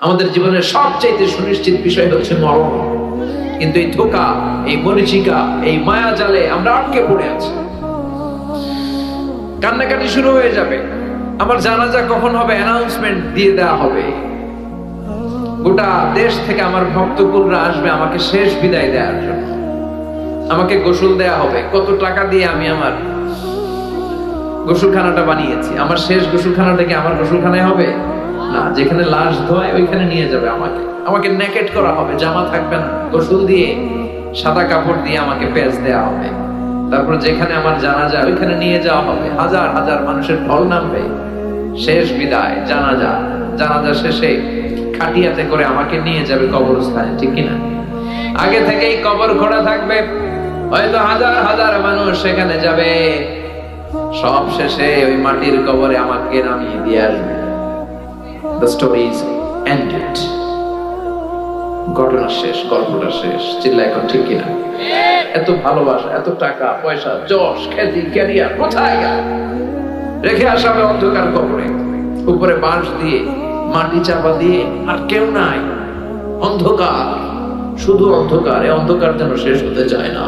আমাদের জীবনের সবচাইতে সুনিশ্চিত বিষয় হচ্ছে মরণ, কিন্তু এই ধোঁকা, এই মরিচিকা, এই মায়া জালে আমরা আটকে পড়ে আছি। কান্নাকাটি শুরু হয়ে যাবে। আমার জানাজা কখন হবে অ্যানাউন্সমেন্ট দিয়ে দেওয়া হবে। গোটা দেশ থেকে আমার ভক্তকুলরা আসবে আমাকে শেষ বিদায় দেওয়ার জন্য। আমাকে গোসল দেয়া হবে। কত টাকা দিয়ে আমি আমার গোসলখানাটা বানিয়েছি। আমার শেষ গোসলখানাটা কি আমার গোসলখানায় হবে? না, যেখানে লাশ ধোয় ওইখানে নিয়ে যাবে আমাকে নেকেট করা হবে, জামা থাকবে না। গোসল দিয়ে সাদা কাপড় দিয়ে আমাকে পেঁচ দেয়া হবে। তারপর যেখানে আমার জানাজা ওইখানে নিয়ে যাওয়া হবে। হাজার হাজার মানুষের ঢল নামবে। শেষ বিদায়, জানাজা শেষে খাটিয়াতে করে আমাকে নিয়ে যাবে কবরস্থানে, ঠিক কিনা? আগে থেকেই কবর খোঁড়া থাকবে, হয়তো হাজার হাজার মানুষ সেখানে যাবে। সব শেষে ওই মাটির কবরে আমাকে নামিয়ে দিয়ে আসবে। The story is ended. ঘটনা শেষ, গল্পটা শেষ। চিল্লা এখন, ঠিক কিনা? এত ভালোবাসা, এত টাকা পয়সা, যশ, খ্যাতি, ক্যারিয়ার কোথায় গেল? রেখে আসা হবে অন্ধকার কবরে, উপরে বাঁশ দিয়ে মাটি চাপা দিয়ে, আর কেউ নাই। অন্ধকার, শুধু অন্ধকার। এই অন্ধকার যেন শেষ হতে চায় না।